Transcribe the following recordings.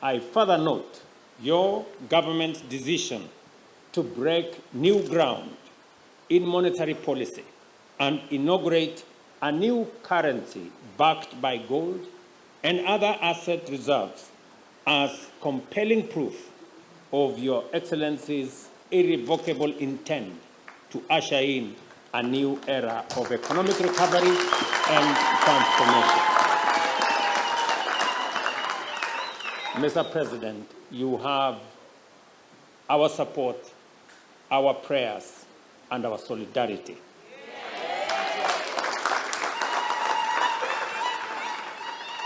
I further note your government's decision to break new ground in monetary policy and inaugurate a new currency backed by gold and other asset reserves as compelling proof of Your Excellency's irrevocable intent to usher in a new era of economic recovery and transformation. Mr. President, you have our support, our prayers, and our solidarity.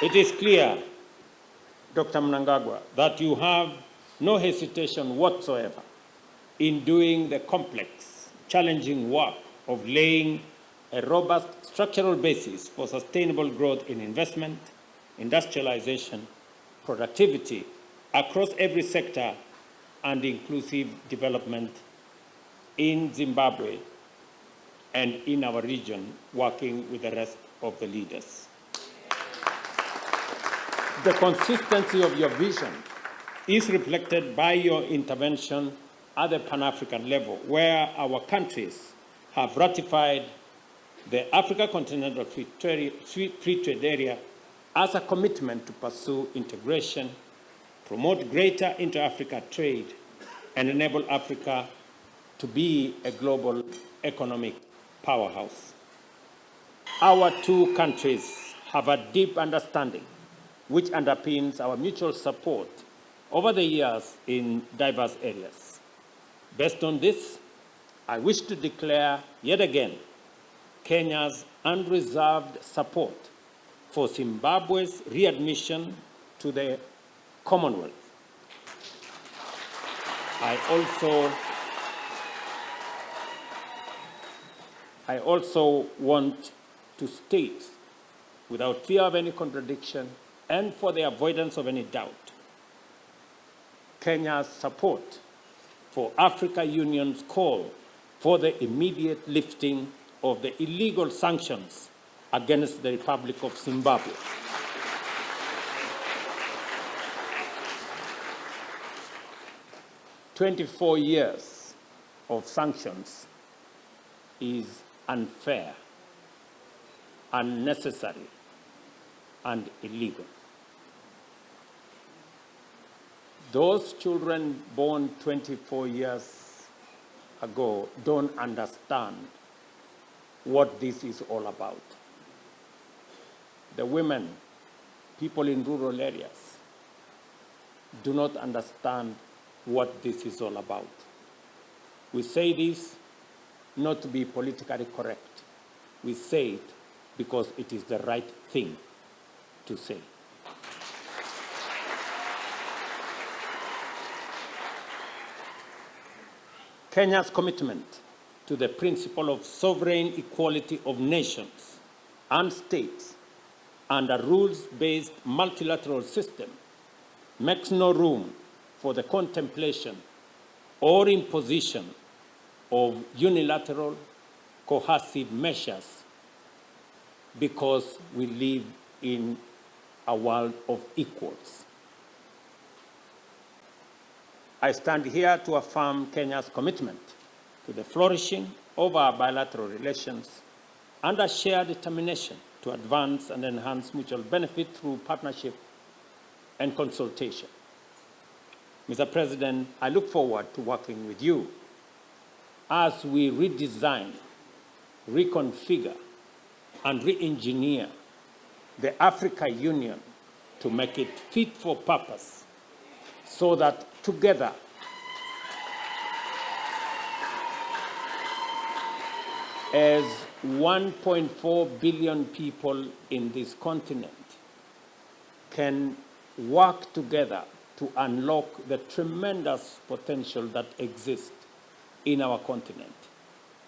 It is clear, Dr. Mnangagwa, that you have no hesitation whatsoever in doing the complex, challenging work of laying a robust structural basis for sustainable growth in investment, industrialization, productivity across every sector, and inclusive development in Zimbabwe and in our region, working with the rest of the leaders. The consistency of your vision is reflected by your intervention at the Pan-African level, where our countries have ratified the Africa Continental Free Trade Area as a commitment to pursue integration, promote greater inter-Africa trade, and enable Africa to be a global economic powerhouse. Our two countries have a deep understanding which underpins our mutual support over the years in diverse areas. Based on this, I wish to declare yet again Kenya's unreserved support for Zimbabwe's readmission to the Commonwealth. I also want to state, without fear of any contradiction and for the avoidance of any doubt, Kenya's support for Africa Union's call for the immediate lifting of the illegal sanctions against the Republic of Zimbabwe. "24 years of sanctions is unfair, unnecessary, and illegal. Those children born 24 years ago don't understand what this is all about. The women, people in rural areas, do not understand what this is all about. We say this not to be politically correct. We say it because it is the right thing to say. Kenya's commitment to the principle of sovereign equality of nations and states and a rules-based multilateral system makes no room for the contemplation or imposition of unilateral coercive measures, because we live in a world of equals. I stand here to affirm Kenya's commitment to the flourishing of our bilateral relations and a shared determination to advance and enhance mutual benefit through partnership and consultation. Mr. President, I look forward to working with you as we redesign, reconfigure, and re-engineer the Africa Union to make it fit for purpose, so that together as 1.4 billion people in this continent can work together to unlock the tremendous potential that exists in our continent.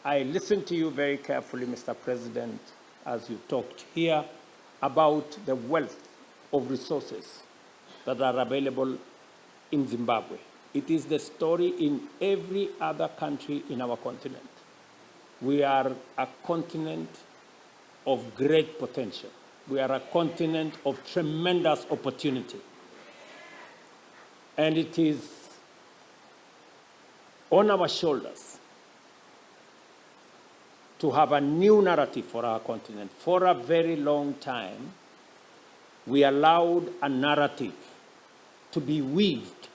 I listened to you very carefully, Mr. President, as you talked here about the wealth of resources that are available in Zimbabwe. It is the story in every other country in our continent. We are a continent of great potential. We are a continent of tremendous opportunity. And it is on our shoulders to have a new narrative for our continent. For a very long time, we allowed a narrative to be weaved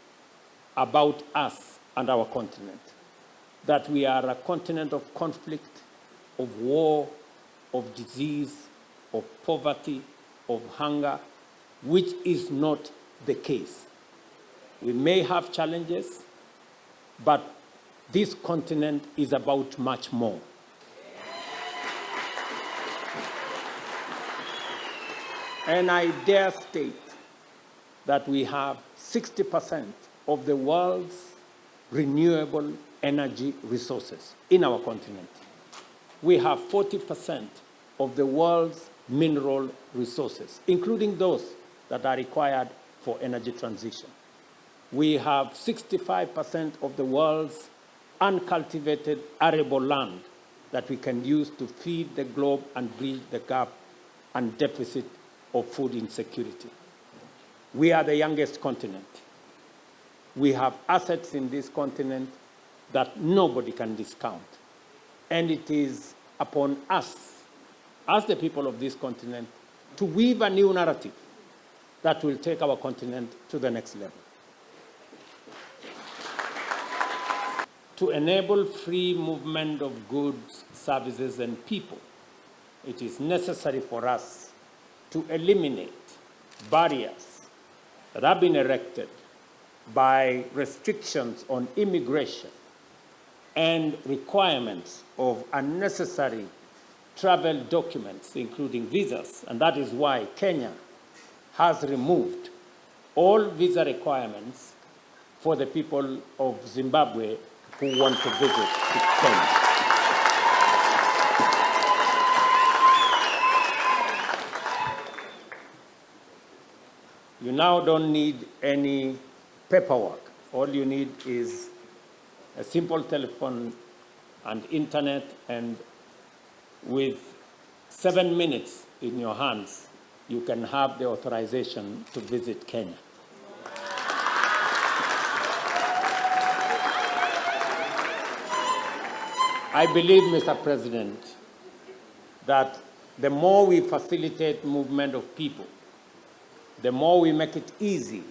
about us and our continent, that we are a continent of conflict, of war, of disease, of poverty, of hunger, which is not the case. We may have challenges, but this continent is about much more. And I dare state that we have 60% of the world's renewable energy resources in our continent. We have 40% of the world's mineral resources, including those that are required for energy transition. We have 65% of the world's uncultivated arable land that we can use to feed the globe and bridge the gap and deficit of food insecurity. We are the youngest continent. We have assets in this continent that nobody can discount. And it is upon us, as the people of this continent, to weave a new narrative that will take our continent to the next level. To enable free movement of goods, services, and people, it is necessary for us to eliminate barriers that have been erected by restrictions on immigration and requirements of unnecessary travel documents, including visas. And that is why Kenya has removed all visa requirements for the people of Zimbabwe who want to visit Kenya. You now don't need any paperwork. All you need is a simple telephone and internet, and with 7 minutes in your hands, you can have the authorization to visit Kenya. I believe, Mr. President, that the more we facilitate movement of people, the more we make it easy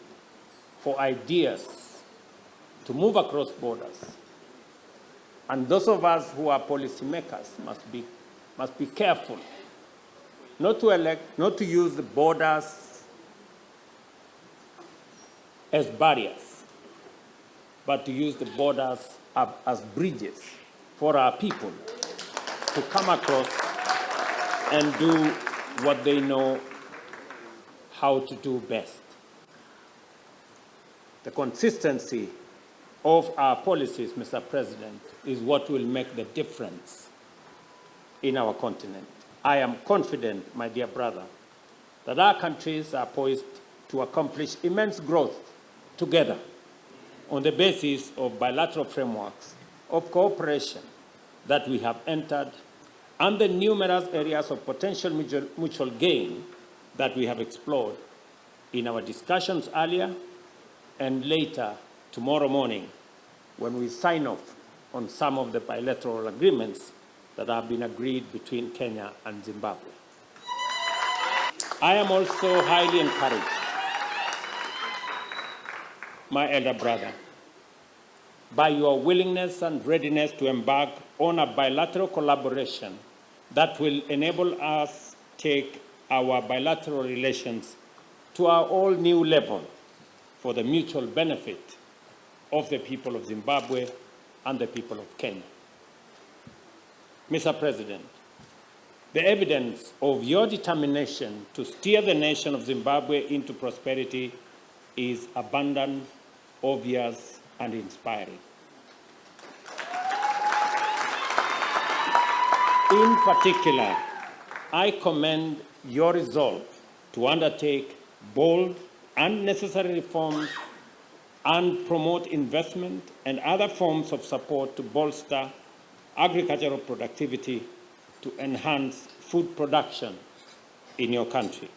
for ideas to move across borders. And those of us who are policymakers must be careful not to use the borders as barriers, but to use the borders as bridges for our people to come across and do what they know how to do best. The consistency of our policies, Mr. President, is what will make the difference in our continent. I am confident, my dear brother, that our countries are poised to accomplish immense growth together on the basis of bilateral frameworks of cooperation that we have entered and the numerous areas of potential mutual gain that we have explored in our discussions earlier and later tomorrow morning when we sign off on some of the bilateral agreements that have been agreed between Kenya and Zimbabwe. I am also highly encouraged, my elder brother, by your willingness and readiness to embark on a bilateral collaboration that will enable us take our bilateral relations to our all-new level for the mutual benefit of the people of Zimbabwe and the people of Kenya. Mr. President, the evidence of your determination to steer the nation of Zimbabwe into prosperity is abundant, obvious, and inspiring. In particular, I commend your resolve to undertake bold and necessary reforms and promote investment and other forms of support to bolster agricultural productivity to enhance food production in your country.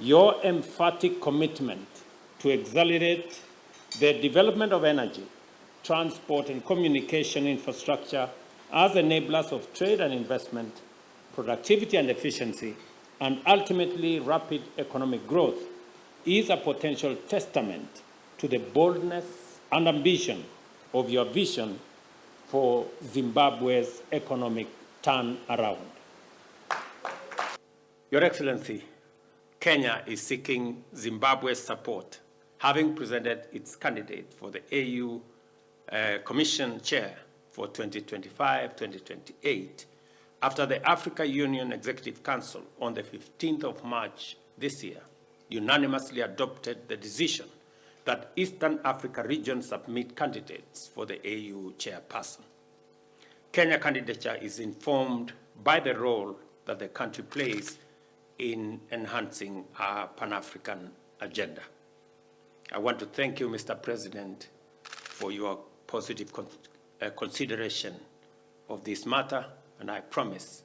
Your emphatic commitment to accelerate the development of energy, transport, and communication infrastructure as enablers of trade and investment, productivity and efficiency, and ultimately rapid economic growth is a potential testament to the boldness and ambition of your vision for Zimbabwe's economic turnaround. Your Excellency, Kenya is seeking Zimbabwe's support, having presented its candidate for the AU Commission Chair for 2025-2028 after the Africa Union Executive Council on the 15th of March this year unanimously adopted the decision that Eastern Africa region submit candidates for the AU chairperson. Kenya candidature is informed by the role that the country plays in enhancing our Pan-African agenda. I want to thank you, Mr. President, for your positive consideration of this matter, and I promise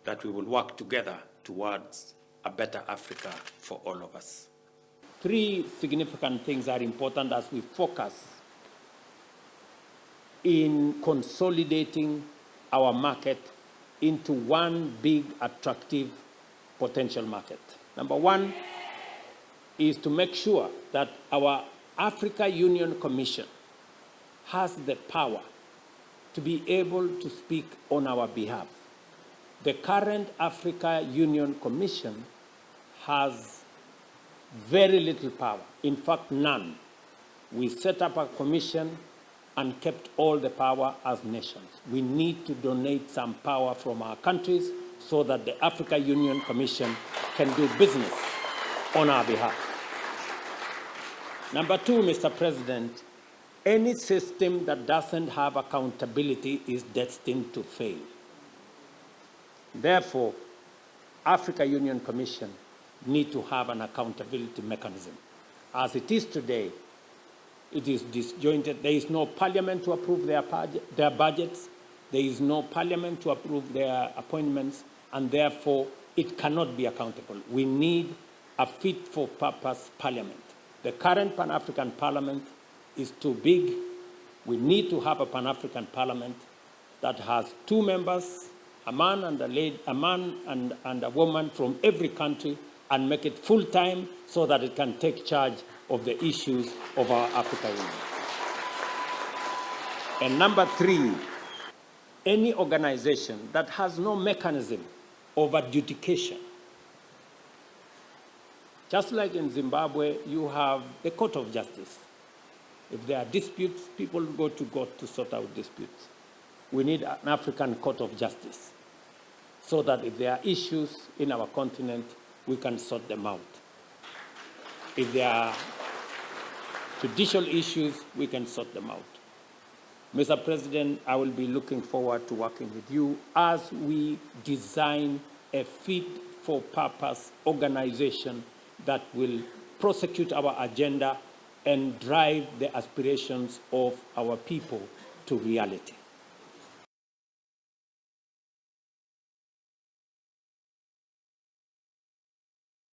that we will work together towards a better Africa for all of us. Three significant things are important as we focus in consolidating our market into one big, attractive, potential market. Number one is to make sure that our Africa Union Commission has the power to be able to speak on our behalf. The current Africa Union Commission has very little power, in fact, none. We set up a commission and kept all the power as nations. We need to donate some power from our countries so that the Africa Union Commission can do business on our behalf. Number two, Mr. President, any system that doesn't have accountability is destined to fail. Therefore, Africa Union Commission need to have an accountability mechanism. As it is today, it is disjointed. There is no parliament to approve their budgets. There is no parliament to approve their appointments, and therefore it cannot be accountable. We need a fit-for-purpose parliament. The current Pan-African Parliament is too big. We need to have a Pan-African Parliament that has two members, a man and a woman from every country, and make it full-time so that it can take charge of the issues of our Africa Union. And number three, any organization that has no mechanism of adjudication. Just like in Zimbabwe, you have the Court of Justice. If there are disputes, people go to court to sort out disputes. We need an African Court of Justice so that if there are issues in our continent, we can sort them out. If there are judicial issues, we can sort them out. Mr. President, I will be looking forward to working with you as we design a fit-for-purpose organization that will prosecute our agenda and drive the aspirations of our people to reality.